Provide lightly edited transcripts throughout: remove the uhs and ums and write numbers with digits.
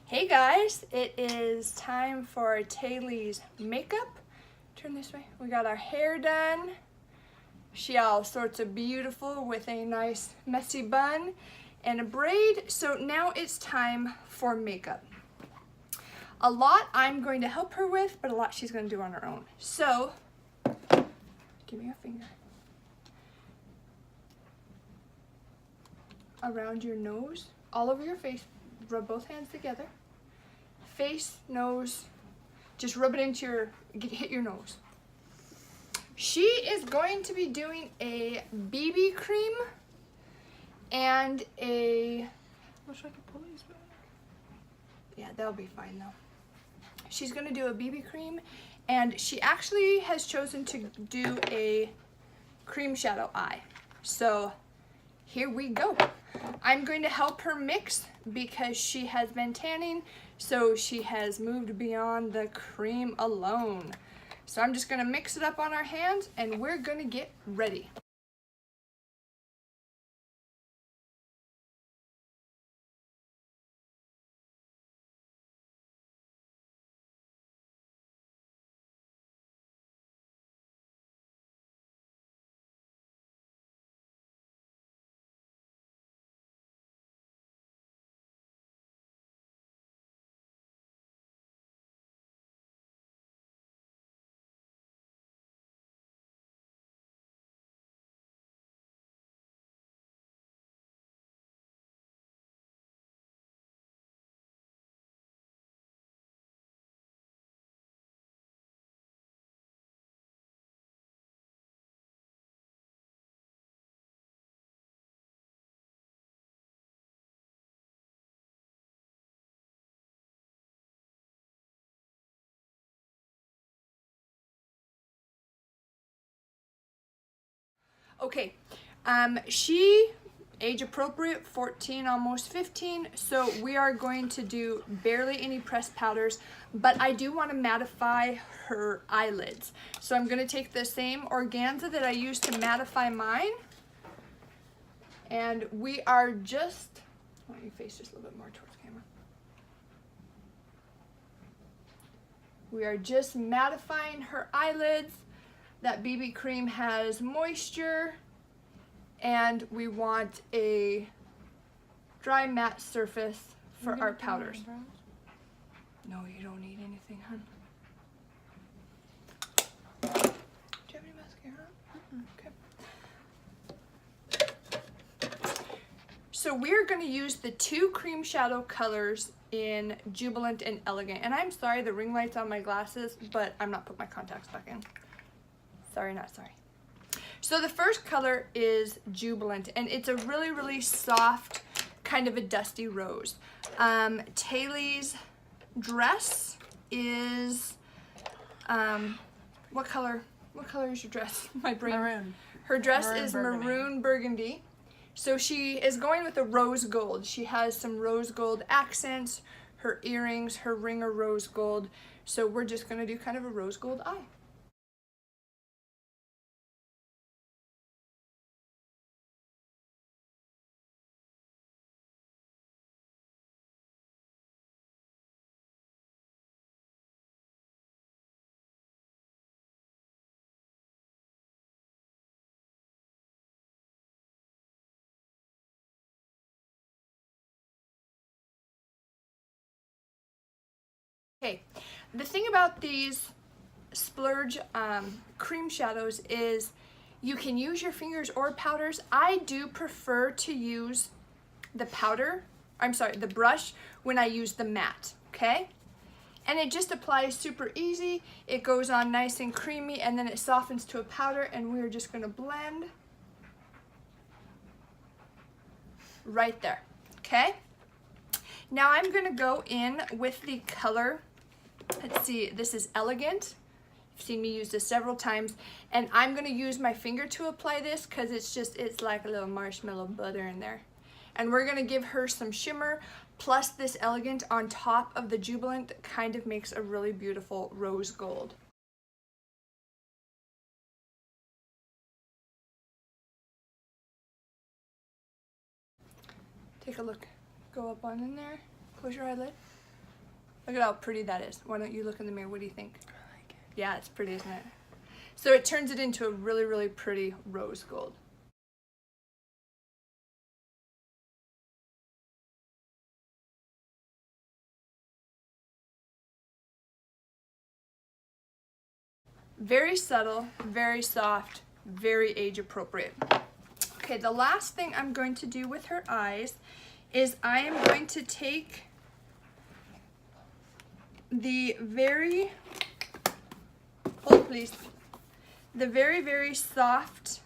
Hey guys, it is time for Taylee's makeup. Turn this way. We got our hair done. She all sorts of beautiful with a nice messy bun and a braid. So now it's time for makeup. A lot I'm going to help her with, but a lot she's going to do on her own. So, give me your finger. Around your nose, all over your face. Rub both hands together. Face, nose, just rub it into your, hit your nose. She is going to be doing a BB cream and a, I wish I could pull these back. Yeah, that'll be fine though. She's going to do a BB cream and she actually has chosen to do a cream shadow eye. So here we go. I'm going to help her mix because she has been tanning, so she has moved beyond the cream alone. So I'm just going to mix it up on our hands and we're going to get ready. Okay, she, age appropriate, 14, almost 15, so we are going to do barely any pressed powders, but I do want to mattify her eyelids. So I'm going to take the same organza that I used to mattify mine, and we are just, why don't you face just a little bit more towards camera. We are just mattifying her eyelids. That BB cream has moisture and we want a dry matte surface for our powders. No, you don't need anything, hun. Do you have any mascara? Okay. So we're going to use the two cream shadow colors in Jubilant and Elegant. And I'm sorry, the ring light's on my glasses, but I'm not putting my contacts back in. Sorry, not sorry. So the first color is Jubilant, and it's a really, really soft, kind of a dusty rose. Taylee's dress is, what color is your dress? My brain. Maroon. Her dress Maroon is burgundy. maroon burgundy. So she is going with a rose gold. She has some rose gold accents, her earrings, her ring are rose gold. So we're just gonna do kind of a rose gold eye. Okay, the thing about these splurge cream shadows is you can use your fingers or powders. I do prefer to use the the brush when I use the matte, okay? And it just applies super easy. It goes on nice and creamy and then it softens to a powder and we're just gonna blend right there, okay? Now I'm gonna go in with the color, let's see, this is Elegant. You've seen me use this several times, and I'm gonna use my finger to apply this because it's like a little marshmallow butter in there. And we're gonna give her some shimmer, plus this Elegant on top of the Jubilant kind of makes a really beautiful rose gold. Take a look. Go up on in there. Close your eyelid. Look at how pretty that is. Why don't you look in the mirror? What do you think? I like it. Yeah, it's pretty, isn't it? So it turns it into a really, really pretty rose gold. Very subtle, very soft, very age appropriate. Okay, the last thing I'm going to do with her eyes is I am going to take the very, hold please, the very, very soft,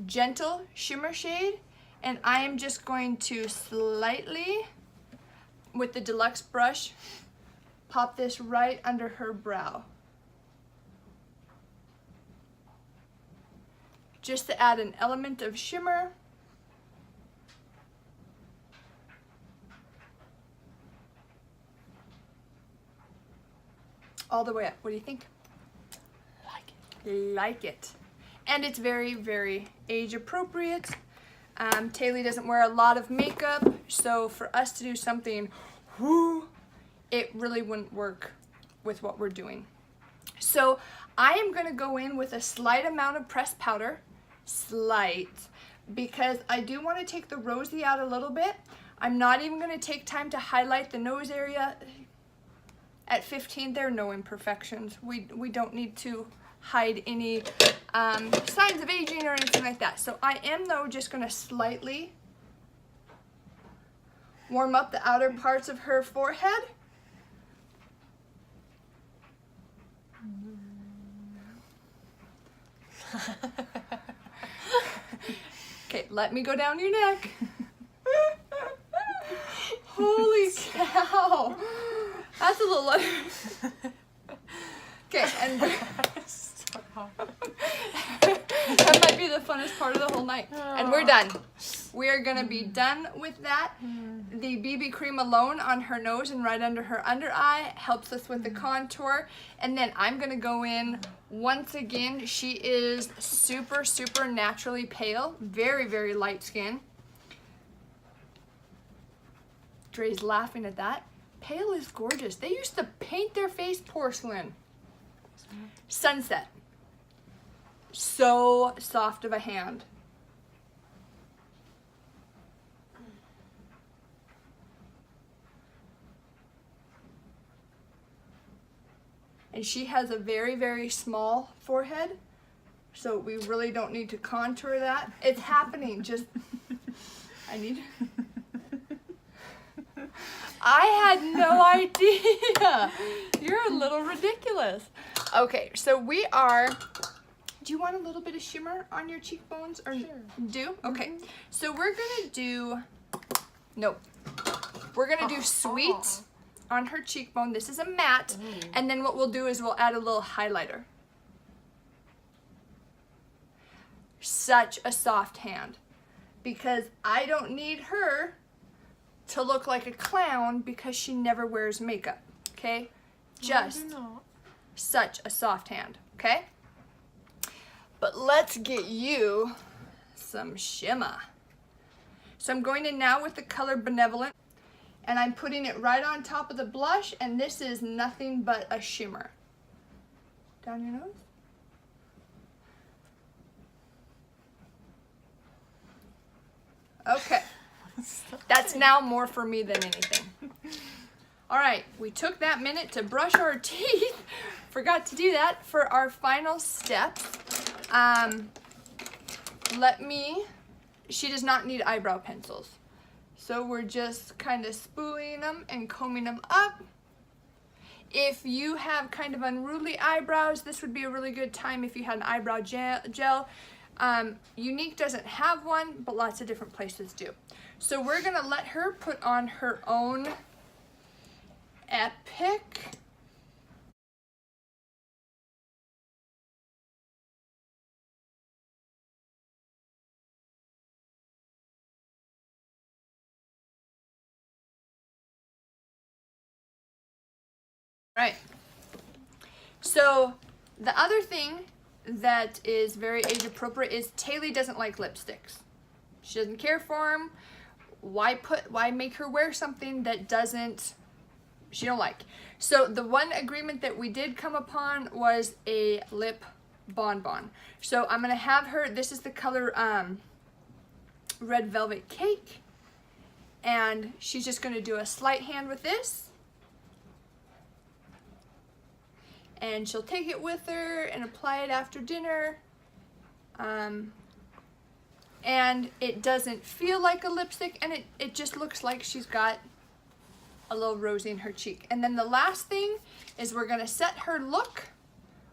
gentle shimmer shade, and I am just going to slightly, with the deluxe brush, pop this right under her brow. Just to add an element of shimmer. All the way up. What do you think? Like it. Like it. And it's very, very age appropriate. Taylee doesn't wear a lot of makeup, so for us to do something, whoo, it really wouldn't work with what we're doing. So I am going to go in with a slight amount of pressed powder, slight, because I do want to take the rosy out a little bit. I'm not even going to take time to highlight the nose area. At 15, there are no imperfections. We don't need to hide any signs of aging or anything like that. So I am, though, just going to slightly warm up the outer parts of her forehead. Okay, let me go down your neck. Holy cow. That's a little... Okay, and... That might be the funnest part of the whole night. And we're done. We are going to be done with that. The BB cream alone on her nose and right under her under eye helps us with the contour. And then I'm going to go in once again. She is super, super naturally pale. Very, very light skin. Dray's laughing at that. Pale is gorgeous. They used to paint their face porcelain. Sunset. So soft of a hand. And she has a very, very small forehead, so we really don't need to contour that. It's happening, just, I need, I had no idea. You're a little ridiculous. Okay, so we are, do you want a little bit of shimmer on your cheekbones? Or sure. Do? Okay, so we're gonna do, nope. We're gonna do Sweet on her cheekbone. This is a matte. And then what we'll do is we'll add a little highlighter. Such a soft hand. Because I don't need her to look like a clown because she never wears makeup. Okay? Just such a soft hand. Okay? But let's get you some shimmer. So I'm going in now with the color Benevolent. And I'm putting it right on top of the blush, and this is nothing but a shimmer. Down your nose. Okay. That's now more for me than anything. All right, we took that minute to brush our teeth. Forgot to do that for our final step. She does not need eyebrow pencils. So we're just kind of spooling them and combing them up. If you have kind of unruly eyebrows, this would be a really good time if you had an eyebrow gel. Younique doesn't have one, but lots of different places do. So we're gonna let her put on her own epic Right. So the other thing that is very age appropriate is Taylee doesn't like lipsticks. She doesn't care for them. why make her wear something that she don't like? So the one agreement that we did come upon was a lip bonbon. So I'm gonna have her, this is the color Red Velvet Cake, and she's just gonna do a sleight hand with this, and she'll take it with her and apply it after dinner. And it doesn't feel like a lipstick, and it just looks like she's got a little rosy in her cheek. And then the last thing is we're gonna set her look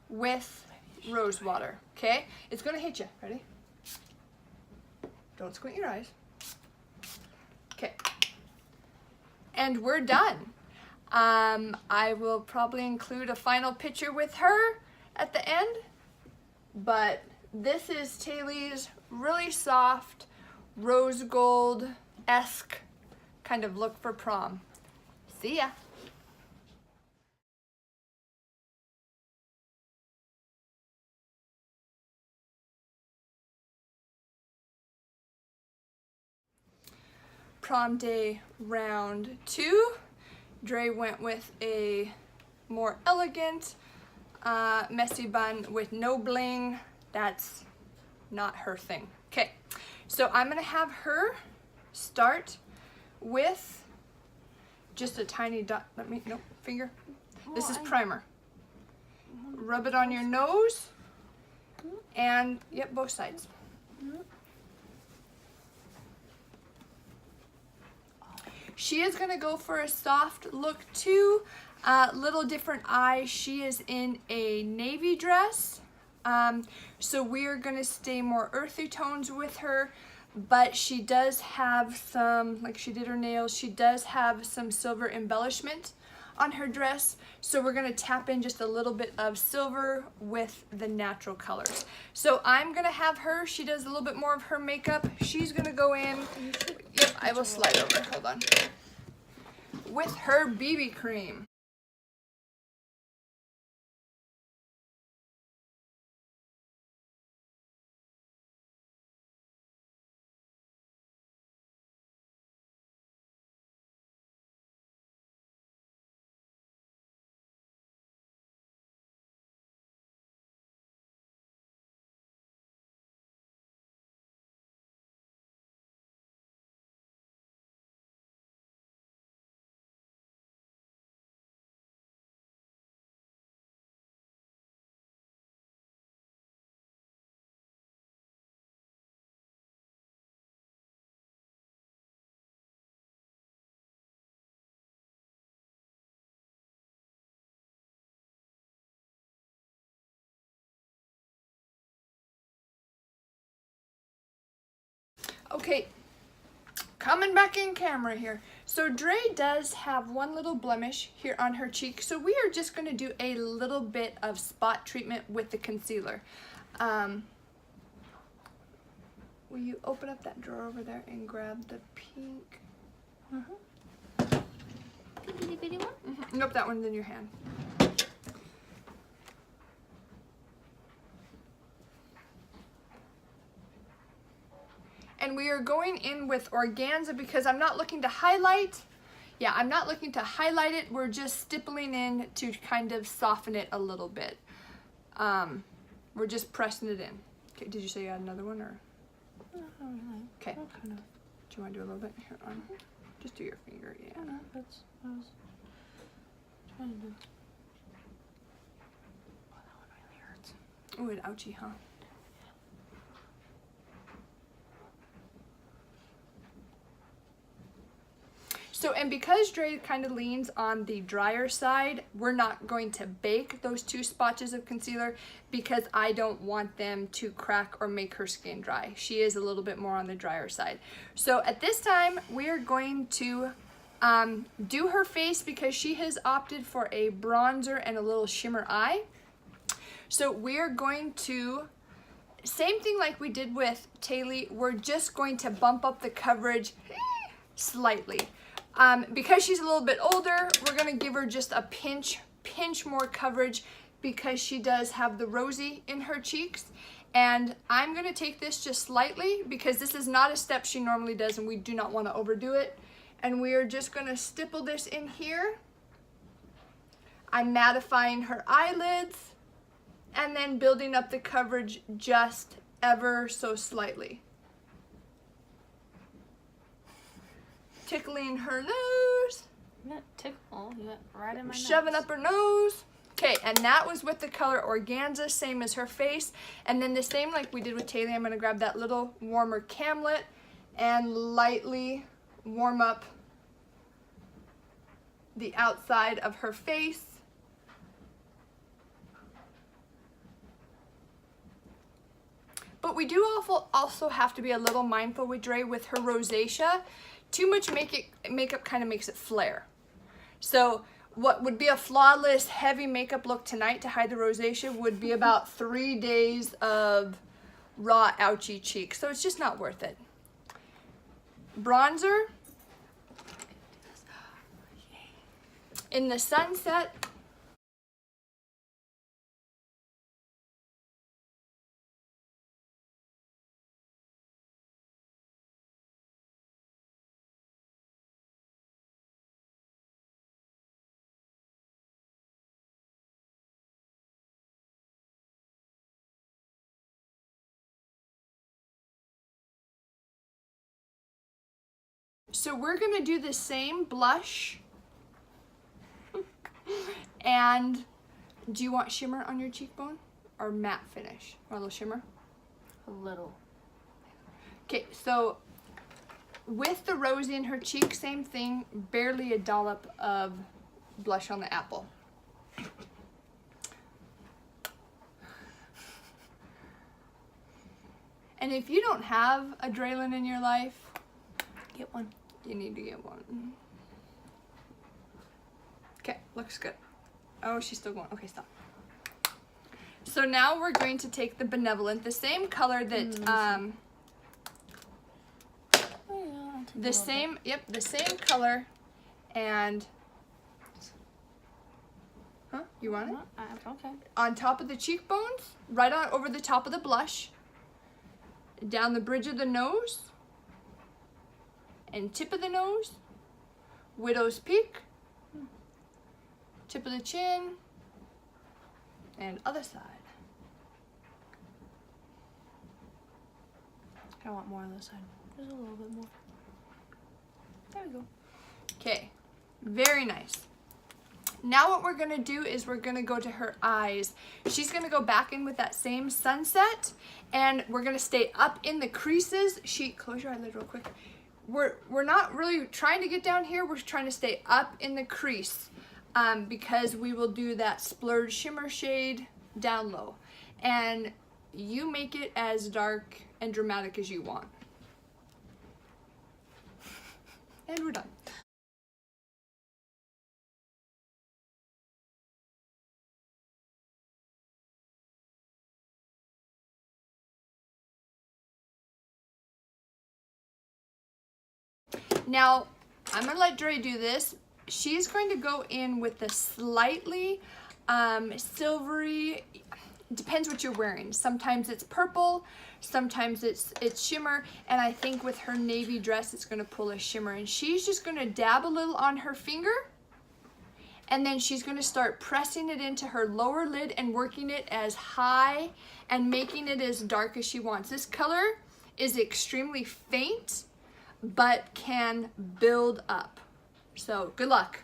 with rose water, okay? It's gonna hit you, ready? Don't squint your eyes. Okay, and we're done. I will probably include a final picture with her at the end, but this is Taylee's really soft rose gold-esque kind of look for prom. See ya. Prom day round 2. Dray went with a more elegant messy bun with no bling. That's not her thing. Okay, so I'm gonna have her start with just a tiny dot. Finger. This is primer. Rub it on your nose and, yep, both sides. She is gonna go for a soft look too. Little different eye. She is in a navy dress. So we're gonna stay more earthy tones with her, but she does have some, like she did her nails, she does have some silver embellishment on her dress. So we're gonna tap in just a little bit of silver with the natural colors. So I'm gonna have her, she does a little bit more of her makeup. She's gonna go in, yep, I will slide over, hold on, with her BB cream. Okay, coming back in camera here. So Dray does have one little blemish here on her cheek. So we are just gonna do a little bit of spot treatment with the concealer. Will you open up that drawer over there and grab the pink? Bitty bitty one? Nope, that one's in your hand. And we are going in with organza because I'm not looking to highlight. Yeah, I'm not looking to highlight it. We're just stippling in to kind of soften it a little bit. We're just pressing it in. Okay, did you say you had another one or? Okay. Do you want to do a little bit here on? Just do your finger, yeah. That's what I was trying to do. Oh, that one really hurts. Ooh, it ouchie, huh? So, and because Dray kind of leans on the drier side, we're not going to bake those 2 spotches of concealer because I don't want them to crack or make her skin dry. She is a little bit more on the drier side. So at this time, we are going to do her face because she has opted for a bronzer and a little shimmer eye. So we're going to, same thing like we did with Taylee, we're just going to bump up the coverage slightly. Because she's a little bit older, we're gonna give her just a pinch more coverage because she does have the rosy in her cheeks. And I'm gonna take this just slightly because this is not a step she normally does and we do not want to overdo it. And we are just gonna stipple this in here. I'm mattifying her eyelids and then building up the coverage just ever so slightly. Tickling her nose. You got tickle. You got right in my nose. Shoving up her nose. Okay, and that was with the color Organza, same as her face. And then the same like we did with Taylee, I'm gonna grab that little warmer camlet and lightly warm up the outside of her face. But we do also have to be a little mindful with Dray with her rosacea. Too much makeup kind of makes it flare. So what would be a flawless heavy makeup look tonight to hide the rosacea would be about 3 days of raw ouchy cheeks. So it's just not worth it. Bronzer. In the Sunset. So we're gonna do the same blush. And do you want shimmer on your cheekbone or matte finish? Or a little shimmer? A little. Okay, so with the rosy in her cheek, same thing, barely a dollop of blush on the apple. And if you don't have a Draylin in your life, Get one. you need to get one. Okay, looks good. Oh, she's still going. Okay, stop. So now we're going to take the Benevolent, the same color that, Oh, yeah, I'll take a the little same, yep, the same color, and, huh, you want it? bit. Okay. On top of the cheekbones, right on over the top of the blush, down the bridge of the nose, and tip of the nose, widow's peak, tip of the chin, and other side. I want more on this side. Just a little bit more. There we go. Okay, very nice. Now what we're gonna do is we're gonna go to her eyes. She's gonna go back in with that same Sunset, and we're gonna stay up in the creases. Close your eyelid real quick. We're not really trying to get down here. We're trying to stay up in the crease because we will do that splurge shimmer shade down low. And you make it as dark and dramatic as you want. And we're done. Now, I'm gonna let Dray do this. She's going to go in with the slightly silvery, depends what you're wearing. Sometimes it's purple, sometimes it's shimmer, and I think with her navy dress, it's gonna pull a shimmer. And she's just gonna dab a little on her finger, and then she's gonna start pressing it into her lower lid and working it as high and making it as dark as she wants. This color is extremely faint, but can build up. So good luck.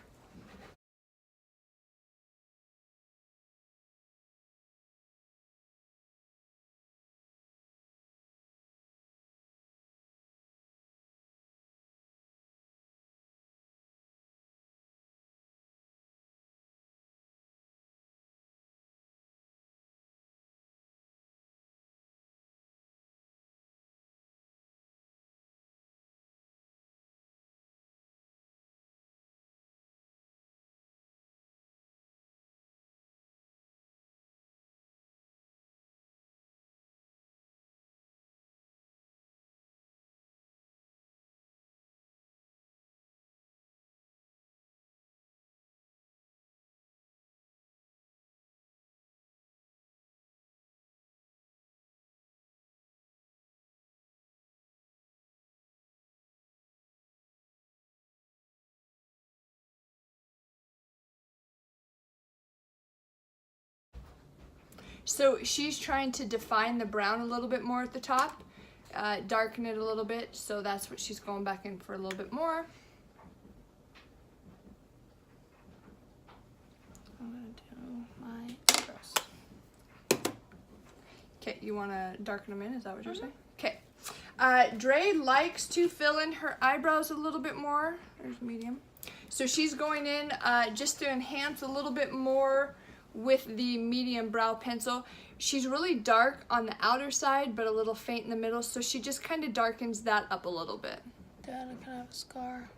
So she's trying to define the brown a little bit more at the top, darken it a little bit. So that's what she's going back in for a little bit more. I'm gonna do my eyebrows. Okay, you want to darken them in? Is that what you're saying? Okay. Dray likes to fill in her eyebrows a little bit more. There's medium. So she's going in just to enhance a little bit more with the medium brow pencil. She's really dark on the outer side, but a little faint in the middle, so she just kind of darkens that up a little bit. Dad, I kind of have a scar.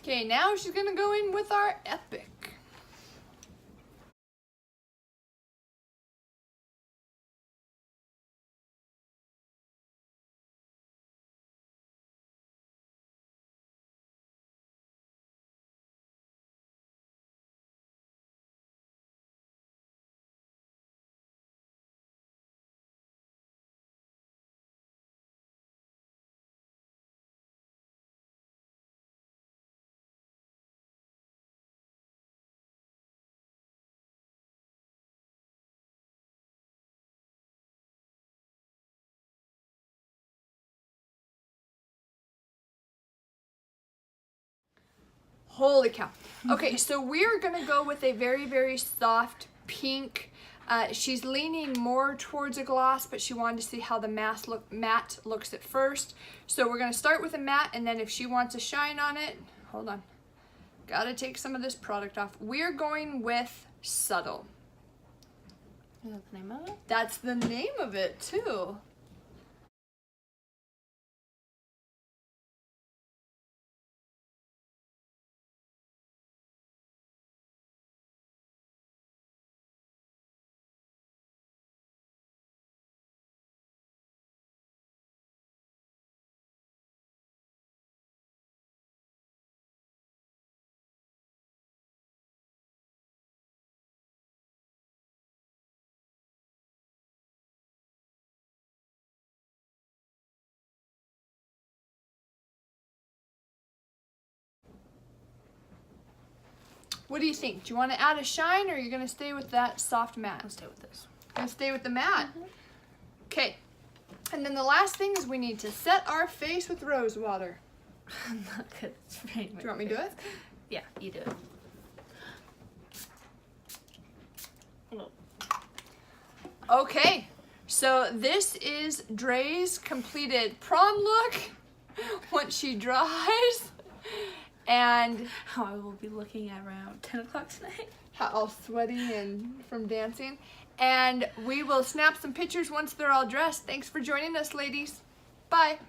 Okay, now she's gonna go in with our epic. Holy cow. Okay, so we're gonna go with a very, very soft pink. She's leaning more towards a gloss, but she wanted to see how the matte looks at first. So we're gonna start with a matte, and then if she wants a shine on it, hold on. Gotta take some of this product off. We're going with Subtle. Is that the name of it? That's the name of it too. What do you think? Do you want to add a shine, or are you going to stay with that soft matte? Let's stay with this. Gonna stay with the matte? Okay. And then the last thing is we need to set our face with rose water. I'm not good at spraying my Do you want me to do it? Yeah, you do it. No. Okay. So this is Dray's completed prom look once she dries. And How I will be looking at around 10 o'clock tonight. all sweaty and from dancing. And we will snap some pictures once they're all dressed. Thanks for joining us, ladies. Bye.